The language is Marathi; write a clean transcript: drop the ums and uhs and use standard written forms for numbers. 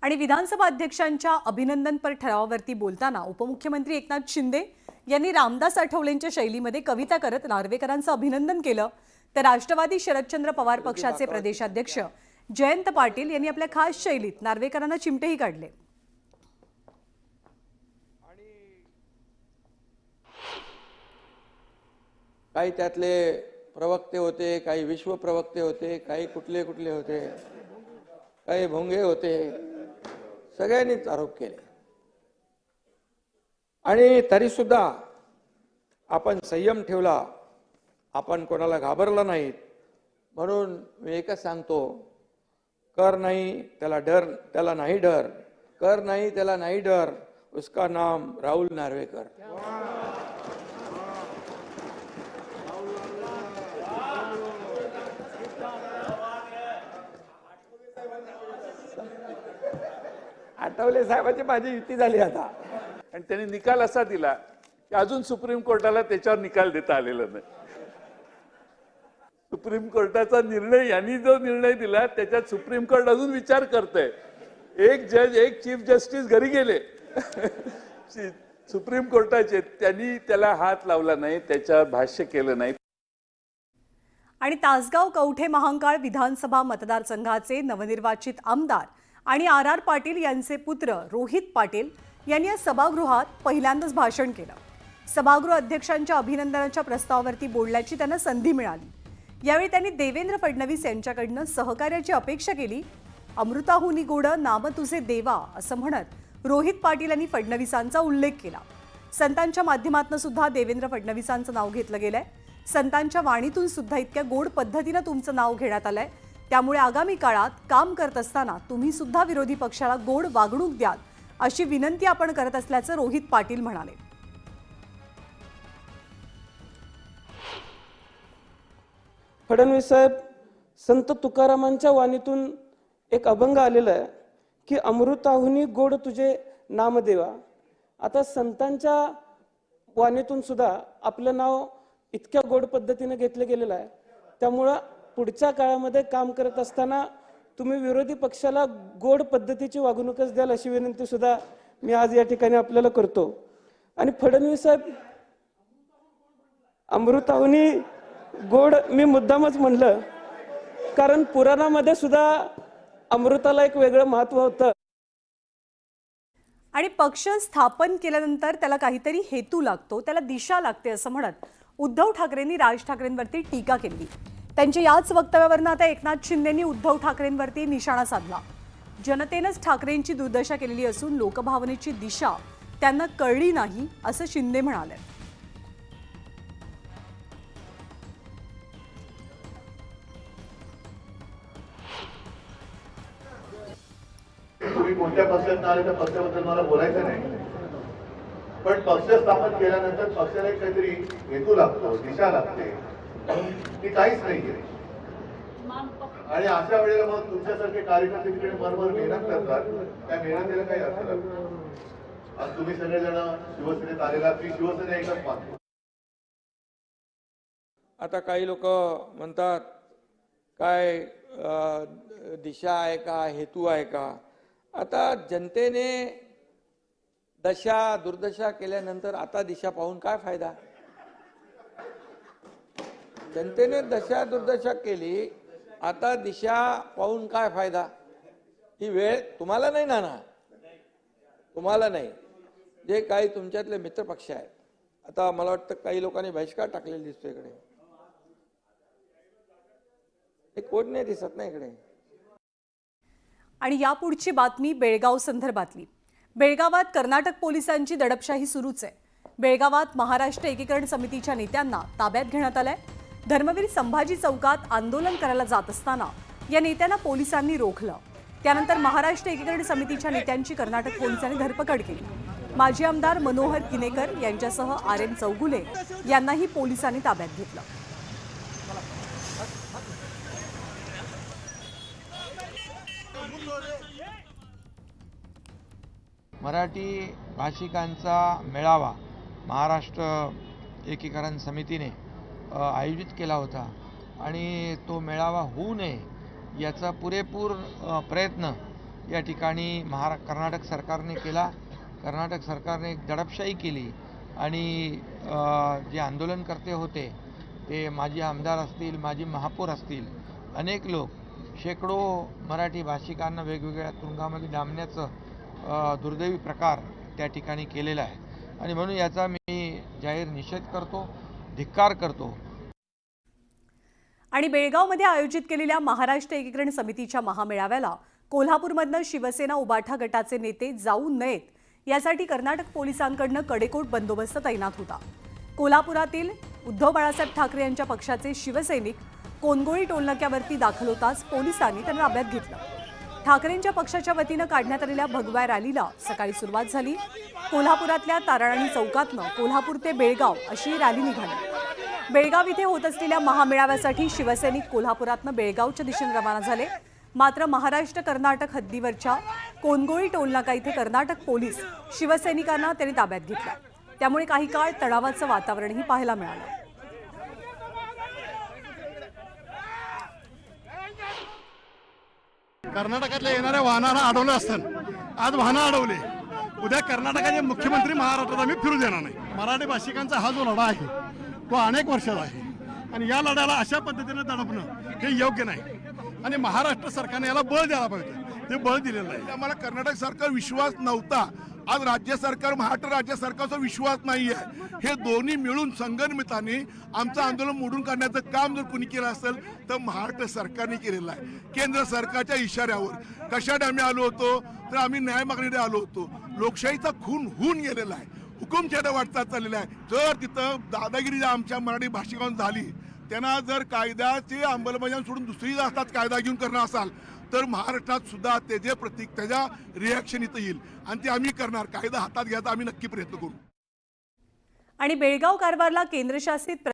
आणि विधानसभा अध्यक्षांच्या अभिनंदनपर ठरावावरती बोलताना उपमुख्यमंत्री एकनाथ शिंदे यांनी रामदास आठवलेंच्या शैलीमध्ये कविता करत नार्वेकरांचं अभिनंदन केलं। तर राष्ट्रवादी शरदचंद्र पवार पक्षाचे प्रदेशाध्यक्ष जयंत पाटील यांनी आपल्या खास शैलीत नार्वेकरांना चिमटेही काढले। काही त्यातले प्रवक्ते होते, काही विश्व प्रवक्ते होते, काही कुठले कुठले होते, काही भोंगे होते, सगळ्यांनीच आरोप केले। आणि तरी सुद्धा आपण संयम ठेवला, आपण कोणाला घाबरलं नाहीत। म्हणून मी एकच सांगतो, कर नाही त्याला डर, त्याला नाही डर, कर नाही त्याला नाही डर, उसका नाम राहुल नार्वेकर। आठवले साहेबांची माझी युती झाली आता। आणि त्यांनी निकाल असा दिला की अजून सुप्रीम कोर्टाला त्याच्यावर निकाल देता आलेला नाही। सुप्रीम कोर्टाचा निर्णय, यांनी जो निर्णय दिला त्याच्यात सुप्रीम कोर्ट अजून विचार करतंय। एक जज, एक चीफ जस्टिस घरी गेले सुप्रीम कोर्टाचे, त्यांनी त्याला हात लावला नाही, त्याच्यावर भाष्य केलं नाही। आणि तासगाव कवठे महांकाळ विधानसभा मतदारसंघाचे नवनिर्वाचित आमदार आणि आर पाटील यांचे पुत्र रोहित पाटील यांनी या सभागृहात पहिल्यांदाच भाषण केलं। सभागृह अध्यक्षांच्या अभिनंदनाच्या प्रस्तावावरती बोलण्याची त्यांना संधी मिळाली। यावेळी त्यांनी देवेंद्र फडणवीस यांच्याकडून सहकार्याची अपेक्षा केली। अमृताहुनी गोड नाम तुझे देवा असं म्हणत रोहित पाटील यांनी फडणवीसांचा उल्लेख केला। संतांच्या माध्यमातून सुद्धा देवेंद्र फडणवीसांचं नाव घेतलं गेलंय। संतांच्या वाणीतून सुद्धा इतक्या गोड पद्धतीने तुमचं नाव घेण्यात आलंय, त्यामुळे आगामी काळात काम करत असताना तुम्ही सुद्धा विरोधी पक्षाला गोड वागणूक द्याल अशी विनंती आपण करत असल्याचं रोहित पाटील म्हणाले। फडणवीस साहेब, संत तुकारामांच्या वाणीतून एक अभंग आलेला आहे की अमृताहुनी गोड तुझे नामदेवा। आता संतांच्या वाणीतून सुद्धा आपलं नाव इतक्या गोड पद्धतीने घेतलं गेलेलं आहे, त्यामुळं पुढच्या काळामध्ये काम करत असताना तुम्ही विरोधी पक्षाला गोड पद्धतीची वागणूकच द्याल अशी विनंती सुद्धा मी आज या ठिकाणी आपल्याला करतो। आणि फडणवीस साहेब, अमृताहुनी गोड मी मुद्दामच म्हणलं कारण पुराणामध्ये सुद्धा अमृताला एक वेगळं महत्व होतं। आणि पक्ष स्थापन केल्यानंतर त्याला काहीतरी हेतू लागतो, त्याला दिशा लागते असं म्हणत उद्धव ठाकरेंनी राज ठाकरेंवरती टीका केली। त्यांच्या याच वक्तव्यावरून आता एकनाथ शिंदेंनी उद्धव ठाकरेंवरती निशाणा साधला। जनतेनंच ठाकरेंची दुर्दशा केलेली असून लोकभावनेची दिशा त्यांना कळली नाही असं शिंदे म्हणाले। तुम्ही कोणत्या पक्षात आले तर पक्षाबद्दल मला बोलायचं नाही, पण पक्ष स्थापन केल्यानंतर पक्षाला एक काहीतरी हेतू लागतो, दिशा लागते, ती काहीच नाहीये। आणि अशा वेळेला मग तुमच्यासारखे कार्यकर्ते तिकडे बरोबर मेहनत करतात, त्या मेहनतीला काही अर्थ लागतो। आज तुम्ही सगळेजण शिवसेनेत आलेला, ती शिवसेना एकच मानतो। आता काही लोक म्हणतात काय दिशा आहे का, हेतू आहे का? आता जनतेने दशा दुर्दशा केल्यानंतर आता दिशा पाहून काय फायदा? जनतेने दशा दुर्दशा केली, आता दिशा पाहून काय फायदा? ही वेळ तुम्हाला नाही ना, तुम्हाला नाही, जे काही तुमच्यातले मित्रपक्ष आहेत। आता मला वाटतं काही लोकांनी बहिष्कार टाकलेला दिसतो इकडे, हे कोण नाही दिसत ना इकडे। आणि यापुढची बातमी बेळगाव संदर्भातली। बेळगावात कर्नाटक पोलिसांची दडपशाही सुरूच आहे। बेळगावात महाराष्ट्र एकीकरण समितीच्या नेत्यांना ताब्यात घेण्यात आलंय। धर्मवीर संभाजी चौकात आंदोलन करायला जात असताना या नेत्यांना पोलिसांनी रोखलं। त्यानंतर महाराष्ट्र एकीकरण समितीच्या नेत्यांची कर्नाटक पोलिसांनी धरपकड केली। माजी आमदार मनोहर किनेकर यांच्यासह RM चौगुले यांनाही पोलिसांनी ताब्यात घेतलं। मराठी भाषिकांचा मेळावा महाराष्ट्र एकीकरण समितीने आयोजित केला होता आणि तो मेळावा होऊ नये याचा पुरेपूर प्रयत्न या ठिकाणी कर्नाटक सरकारने केला. कर्नाटक सरकारने एक दडपशाही केली आणि जे आंदोलनकर्ते होते ते माजी आमदार असतील, माजी महापौर असतील, अनेक लोक, शेकडो मराठी भाषिकांना वेगवेगळ्या तुरुंगामध्ये डांबण्याचं दुर्दैवी प्रकार त्या ठिकाणी केलेला आहे आणि म्हणून याचा मी जाहीर निषेध करतो, धिक्कार करतो. आणि बेळगावमध्ये आयोजित केलेल्या महाराष्ट्र एकीकरण समितीच्या महामेळाव्याला कोल्हापूरमधनं शिवसेना उबाठा गटाचे नेते जाऊ नयेत यासाठी कर्नाटक पोलिसांकडनं कडेकोट बंदोबस्त तैनात होता. कोल्हापुरातील उद्धव बाळासाहेब ठाकरे यांच्या पक्षाचे शिवसैनिक कोनगोळी टोलनाक्यावरती दाखल होताच पोलिसांनी त्यांना ताब्यात घेतलं. ठाकरेंच्या पक्षाच्या वतीनं काढण्यात आलेल्या भगव्या रॅलीला सकाळी सुरुवात झाली. कोल्हापुरातल्या ताराराणी चौकातनं कोल्हापूर ते बेळगाव अशी रॅली निघाली. बेळगाव इथे होत असलेल्या महामेळाव्यासाठी शिवसैनिक कोल्हापुरातनं बेळगावच्या दिशेने रवाना झाले. मात्र महाराष्ट्र कर्नाटक हद्दीवरच्या कोनगोळी टोलनाका इथे कर्नाटक पोलीस शिवसैनिकांना त्यांनी ताब्यात घेतलं. त्यामुळे काही काळ तणावाचं वातावरणही पाहायला मिळालं. कर्नाटकातल्या येणाऱ्या वाहनाला अडवलं असतं. आज वाहनं अडवले. उद्या कर्नाटकाचे मुख्यमंत्री महाराष्ट्रात आम्ही फिरू देणार नाही. मराठी भाषिकांचा हा जो लढा आहे तो अनेक वर्षाचा आहे आणि या लढ्याला अशा पद्धतीने दडपणं हे योग्य नाही आणि महाराष्ट्र सरकारने याला बळ द्यायला पाहिजे. ते बळ दिलेलं आहे. आम्हाला कर्नाटक सरकार विश्वास नव्हता. आज राज्य सरकार, महाराष्ट्र राज्य सरकारचा विश्वास नाही आहे. हे दोन्ही मिळून संगनमताने आमचं आंदोलन मोडून काढण्याचं काम जर कोणी केलं असेल तर महाराष्ट्र सरकारने केलेलं आहे. केंद्र सरकारच्या इशाऱ्यावर कशाने आम्ही आलो होतो तर आम्ही न्याय मागणीने आलो होतो. लोकशाहीचा खून होऊन गेलेला आहे. हुकुमशाही वाटचाल चाललेला आहे. जर तिथं दादागिरी आमच्या मराठी भाषिकांना झाली, त्यांना जर कायद्याची अंमलबजावणी सोडून दुसरी जातात कायदा घेऊन करणं असाल तर महाराष्ट्रात सुद्धा त्याचे प्रतीक, त्याच्या रिॲक्शन इथं येईल आणि ते आम्ही करणार. कायदा हातात घ्यायचा आम्ही नक्की प्रयत्न करू. आणि बेळगाव कारवारला केंद्रशासित